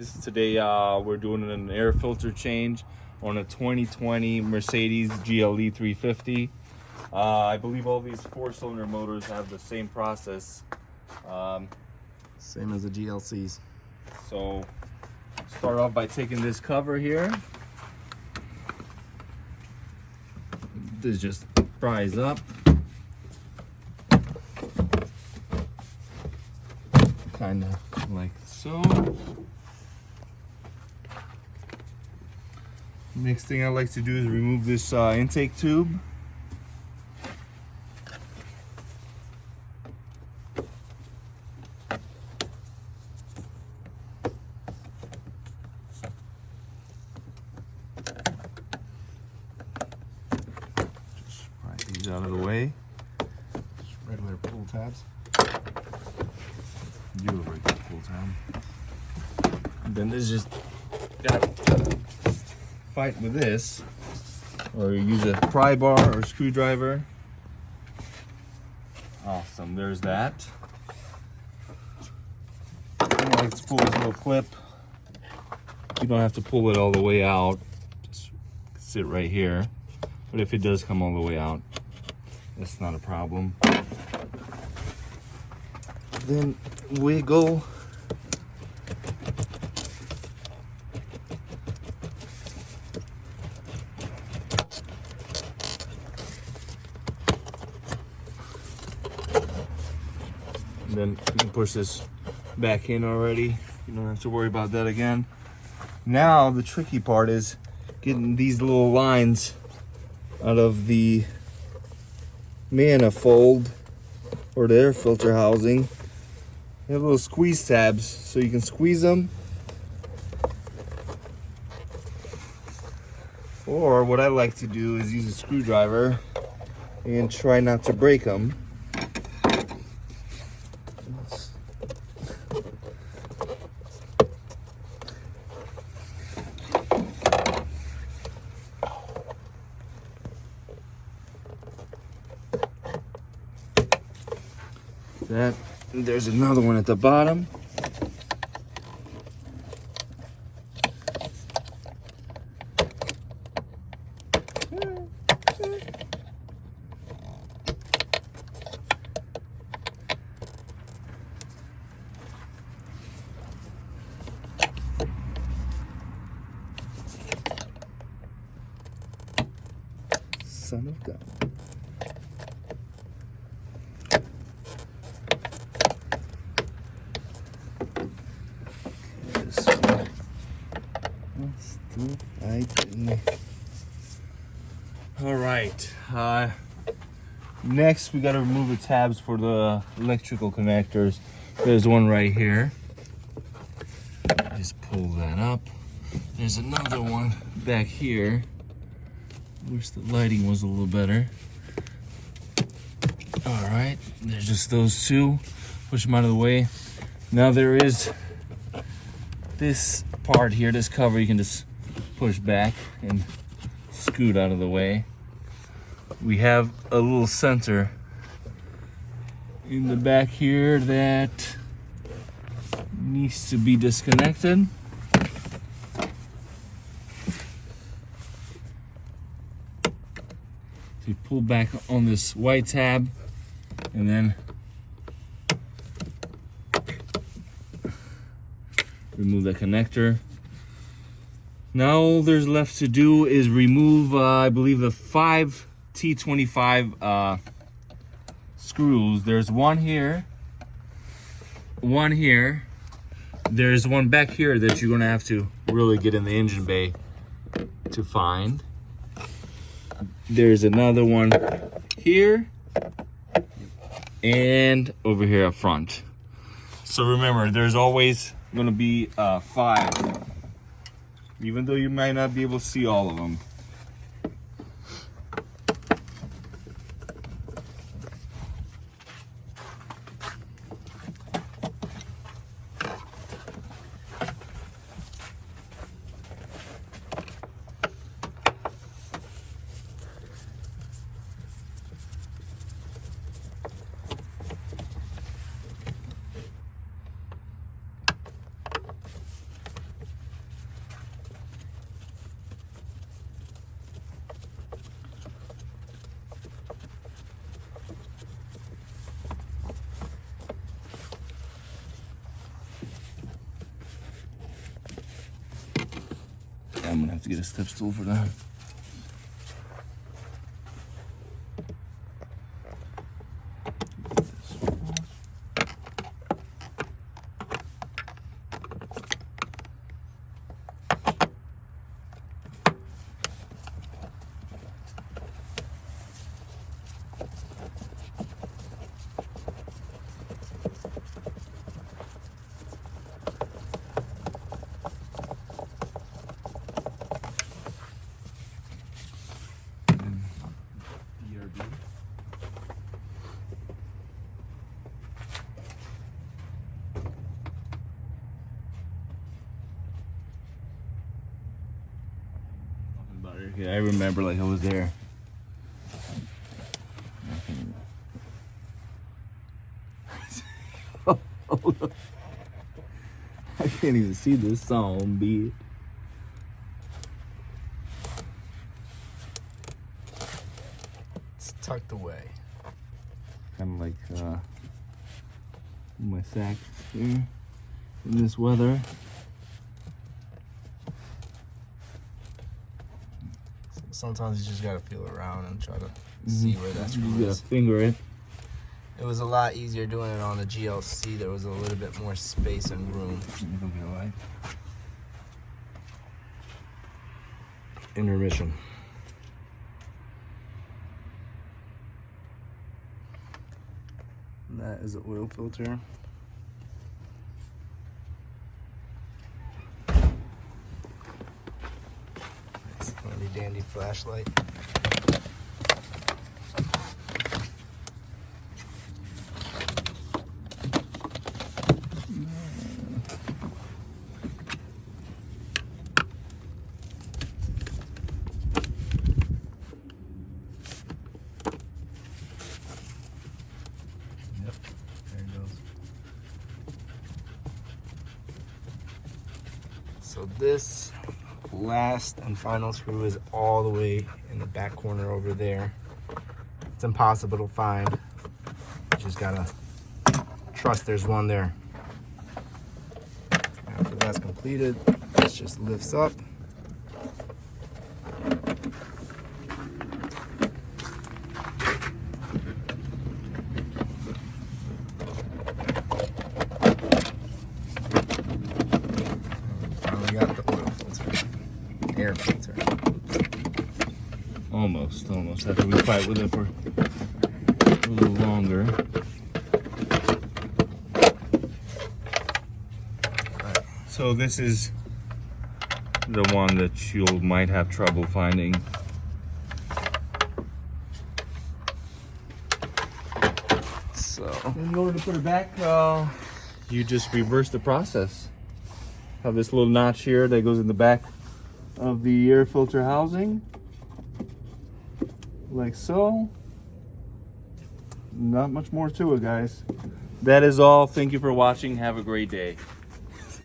Today we're doing an air filter change on a 2020 Mercedes GLE350. I believe all these four-cylinder motors have the same process. Same as the GLCs. So start off by taking this cover here. This just pries up. Kind of like so. Next thing I like to do is remove this intake tube. Just pry These out of the way. Just regular pull tabs. You have a regular pull tab. And then this just gotta fight with this, or use a pry bar or screwdriver. Awesome, there's that. I like to pull this little clip. You don't have to pull it all the way out, just sit right here. But if it does come all the way out, that's not a problem. Then wiggle. And then you can push this back in already. You don't have to worry about that again. Now the tricky part is getting these little lines out of the manifold or the air filter housing. They have little squeeze tabs, so you can squeeze them. Or what I like to do is use a screwdriver and try not to break them. That, there's another one at the bottom. Son of God. All right. Next, we got to remove the tabs for the electrical connectors. There's one right here. Just pull that up. There's another one back here. Wish the lighting was a little better. All right. There's just those two. Push them out of the way. Now there is this part here, this cover, you can just push back and scoot out of the way. We have a little sensor in the back here that needs to be disconnected. So you pull back on this white tab and then remove the connector. Now all there's left to do is remove, I believe, the 5 T25 screws. There's one here, one here. There's one back here that you're gonna have to really get in the engine bay to find. There's another one here and over here up front. So remember, there's always gonna be 5, even though you might not be able to see all of them. I'm gonna have to get a step stool for that. Yeah, I remember like I was there. I can't even see this song, B. It's tucked away. Kind of like my sack here in this weather. Sometimes you just gotta feel around and try to see where that screw You is. gotta finger it. It was a lot easier doing it on the GLC. There was a little bit more space and room. It'll be alright. Intermission. And that is an oil filter. Nice, handy dandy flashlight. Yep, there it goes. So this last and final screw is all the way in the back corner over there. It's impossible to find. You just gotta trust there's one there. After that's completed, this just lifts up. Finally got the oil filter, air filter. Almost. After we fight with it for a little longer. So this is the one that you might have trouble finding. So In order to put it back, you just reverse the process. Have this little notch here that goes in the back of the air filter housing, like so. Not much more to it, guys. That is all. Thank you for watching. Have a great day.